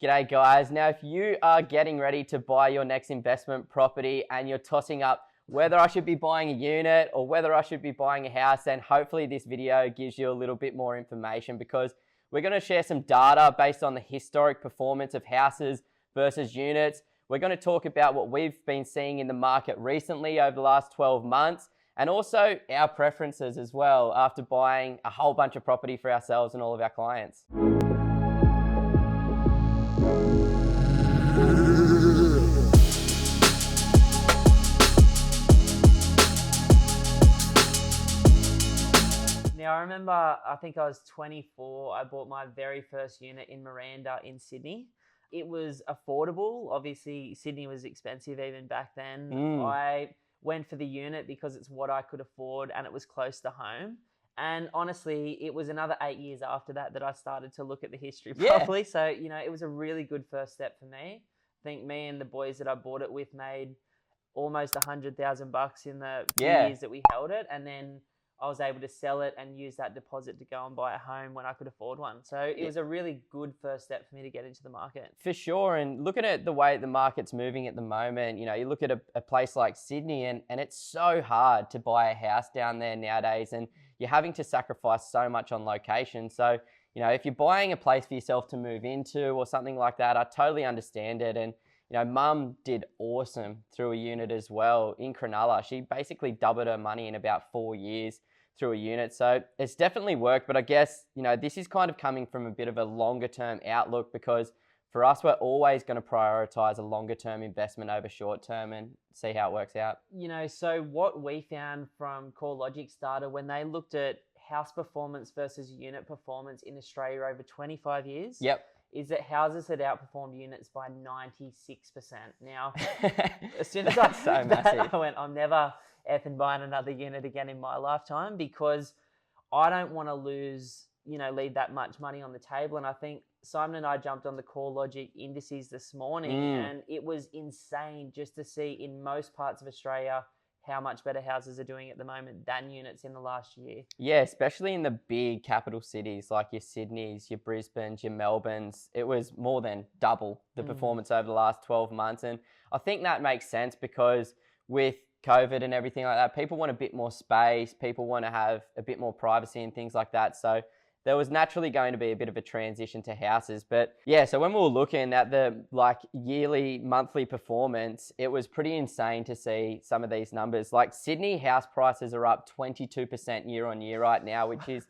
G'day guys. Now, if you are getting ready to buy your next investment property and you're tossing up whether I should be buying a unit or whether I should be buying a house, then hopefully this video gives you a little bit more information, because we're going to share some data based on the historic performance of houses versus units. We're going to talk about what we've been seeing in the market recently over the last 12 months, and also our preferences as well after buying a whole bunch of property for ourselves and all of our clients. Now, I remember, I think I was 24, I bought my very first unit in Miranda in Sydney. It was affordable. Obviously, Sydney was expensive even back then. I went for the unit because it's what I could afford and it was close to home. And honestly, it was another 8 years after that I started to look at the history properly. So, it was a really good first step for me. I think me and the boys that I bought it with made almost $100,000 in the few years that we held it. And then I was able to sell it and use that deposit to go and buy a home when I could afford one. So it was a really good first step for me to get into the market. For sure. And looking at the way the market's moving at the moment, you look at a place like Sydney and it's so hard to buy a house down there nowadays, and you're having to sacrifice so much on location. So, if you're buying a place for yourself to move into or something like that, I totally understand it. And Mum did awesome through a unit as well in Cronulla. She basically doubled her money in about 4 years through a unit. So it's definitely worked. But I guess, this is kind of coming from a bit of a longer term outlook, because for us, we're always going to prioritize a longer term investment over short term and see how it works out. So what we found from CoreLogic's data, when they looked at house performance versus unit performance in Australia over 25 years, is that houses had outperformed units by 96%. Now, as soon as I saw that, I went, I'm never effing buying another unit again in my lifetime, because I don't want to lose, leave that much money on the table. And I think Simon and I jumped on the CoreLogic indices this morning, and it was insane just to see in most parts of Australia how much better houses are doing at the moment than units in the last year. Yeah, especially in the big capital cities like your Sydneys, your Brisbanes, your Melbournes. It was more than double the performance over the last 12 months. And I think that makes sense, because with COVID and everything like that, people want a bit more space, people want to have a bit more privacy and things like that. So there was naturally going to be a bit of a transition to houses. But yeah, so when we were looking at the yearly, monthly performance, it was pretty insane to see some of these numbers. Like Sydney house prices are up 22% year on year right now, which is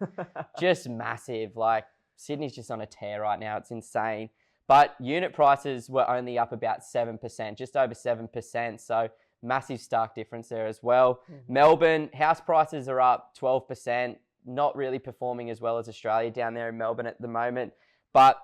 just massive. Like Sydney's just on a tear right now. It's insane. But unit prices were only up about 7%, just over 7%. So massive stark difference there as well. Melbourne house prices are up 12%. Not really performing as well as Australia down there in Melbourne at the moment, but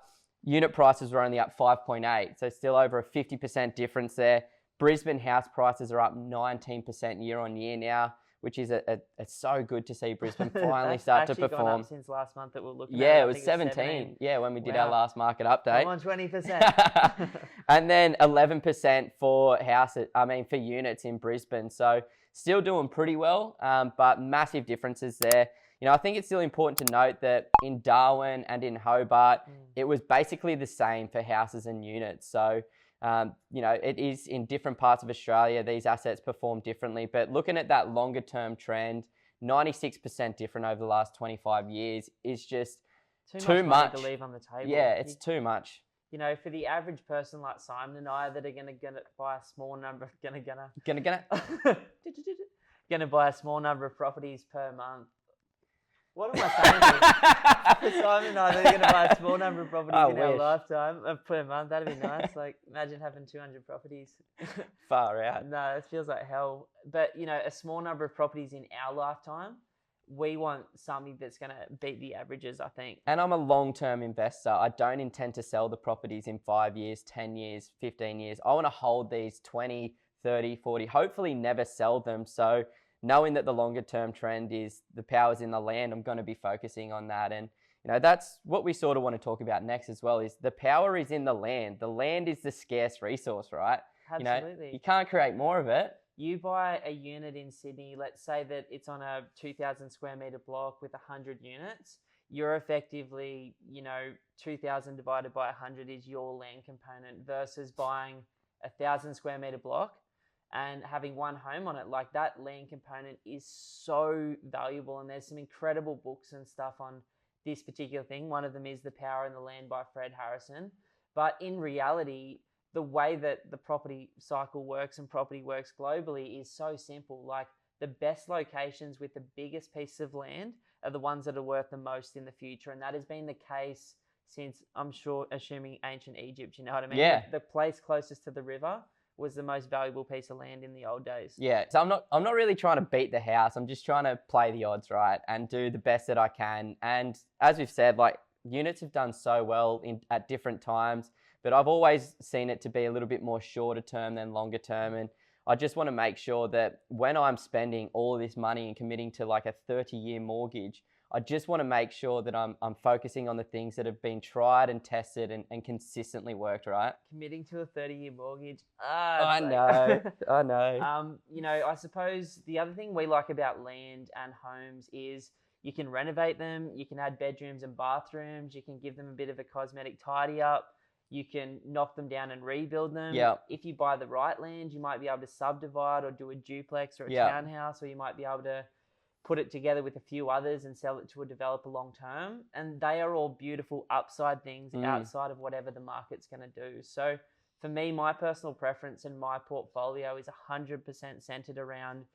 unit prices were only up 5.8, so still over a 50% difference there. Brisbane house prices are up 19% year on year now, which is it's so good to see Brisbane finally start to perform. Gone up since last month that we're looking at. Yeah, it was 17. Yeah, when we did our last market update. I'm on 20%. And then 11% for for units in Brisbane. So still doing pretty well, but massive differences there. I think it's still important to note that in Darwin and in Hobart, it was basically the same for houses and units. So, it is in different parts of Australia, these assets perform differently. But looking at that longer term trend, 96% different over the last 25 years is just too much to leave on the table. Yeah, it's too much. For the average person like Simon and I that are going to buy a small number, going to buy a small number of properties per month. What am I saying here? Simon and I are going to buy a small number of properties in our lifetime per month. That'd be nice. Like, imagine having 200 properties. Far out. No, it feels like hell. But, a small number of properties in our lifetime, we want something that's going to beat the averages, I think. And I'm a long-term investor. I don't intend to sell the properties in 5 years, 10 years, 15 years. I want to hold these 20, 30, 40, hopefully never sell them. So knowing that the longer term trend is the power's in the land, I'm going to be focusing on that. And, that's what we sort of want to talk about next as well, is the power is in the land. The land is the scarce resource, right? Absolutely. You can't create more of it. You buy a unit in Sydney, let's say that it's on a 2,000 square metre block with 100 units. you're effectively, 2,000 divided by 100 is your land component versus buying 1,000 square meter block and having one home on it. Like, that land component is so valuable, and there's some incredible books and stuff on this particular thing. One of them is The Power in the Land by Fred Harrison. But in reality, the way that the property cycle works and property works globally is so simple. Like, the best locations with the biggest pieces of land are the ones that are worth the most in the future. And that has been the case since, assuming ancient Egypt, you know what I mean? Yeah. The place closest to the river was the most valuable piece of land in the old days. Yeah. So I'm not really trying to beat the house. I'm just trying to play the odds, right? And do the best that I can. And as we've said, like, units have done so well at different times, but I've always seen it to be a little bit more shorter term than longer term. And I just want to make sure that when I'm spending all of this money and committing to like a 30-year mortgage, I just want to make sure that I'm focusing on the things that have been tried and tested and consistently worked, right? Committing to a 30-year mortgage. I know. I know. I suppose the other thing we like about land and homes is you can renovate them, you can add bedrooms and bathrooms, you can give them a bit of a cosmetic tidy up, you can knock them down and rebuild them. Yeah. If you buy the right land, you might be able to subdivide or do a duplex or a townhouse, or you might be able to put it together with a few others and sell it to a developer long term. And they are all beautiful upside things outside of whatever the market's going to do. So for me, my personal preference and my portfolio is 100% centered around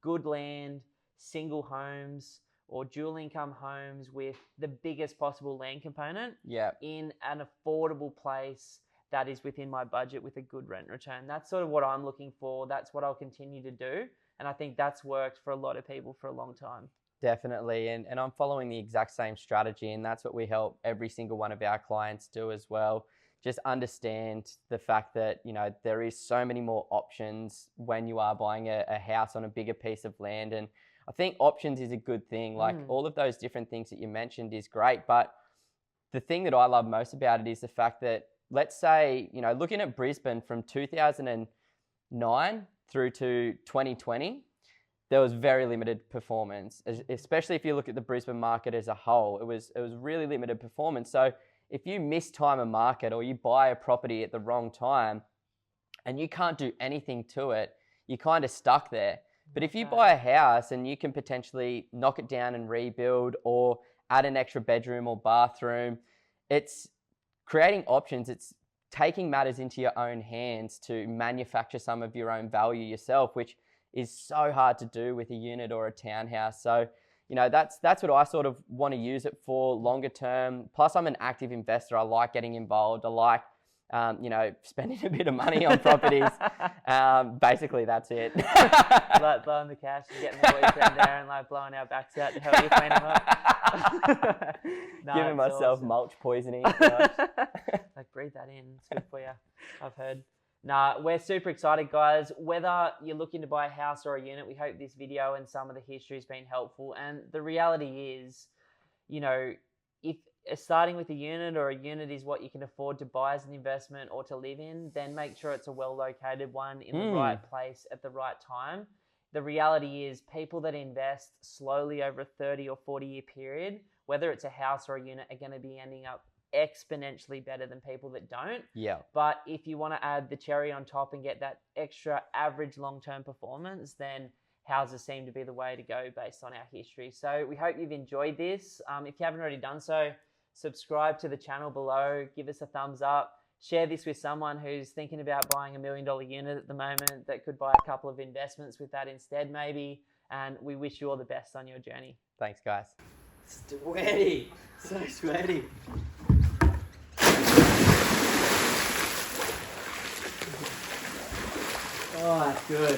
good land, single homes, or dual income homes with the biggest possible land component in an affordable place that is within my budget with a good rent return. That's sort of what I'm looking for. That's what I'll continue to do. And I think that's worked for a lot of people for a long time. Definitely. And I'm following the exact same strategy. And that's what we help every single one of our clients do as well. Just understand the fact that, there is so many more options when you are buying a house on a bigger piece of land. And I think options is a good thing. Like, all of those different things that you mentioned is great. But the thing that I love most about it is the fact that, let's say, looking at Brisbane from 2009 through to 2020, there was very limited performance, especially if you look at the Brisbane market as a whole. It was really limited performance. So if you mistime a market or you buy a property at the wrong time and you can't do anything to it, you're kind of stuck there. But if you buy a house and you can potentially knock it down and rebuild or add an extra bedroom or bathroom, it's creating options. It's taking matters into your own hands to manufacture some of your own value yourself, which is so hard to do with a unit or a townhouse. So, that's what I sort of want to use it for longer term. Plus, I'm an active investor. I like getting involved. I like spending a bit of money on properties. Basically, that's it. Like blowing the cash and getting the boyfriend there and like blowing our backs out to help you clean them up. Giving myself mulch poisoning. Like, breathe that in. It's good for you, I've heard. We're super excited, guys. Whether you're looking to buy a house or a unit, we hope this video and some of the history has been helpful. And the reality is, if starting with a unit or a unit is what you can afford to buy as an investment or to live in, then make sure it's a well-located one in the right place at the right time. The reality is people that invest slowly over a 30 or 40-year period, whether it's a house or a unit, are going to be ending up exponentially better than people that don't. Yeah. But if you want to add the cherry on top and get that extra average long-term performance, then houses seem to be the way to go based on our history. So we hope you've enjoyed this. If you haven't already done so, subscribe to the channel below, give us a thumbs up, share this with someone who's thinking about buying $1 million unit at the moment that could buy a couple of investments with that instead maybe. And we wish you all the best on your journey. Thanks, guys. Sweaty. So sweaty. Oh, that's good.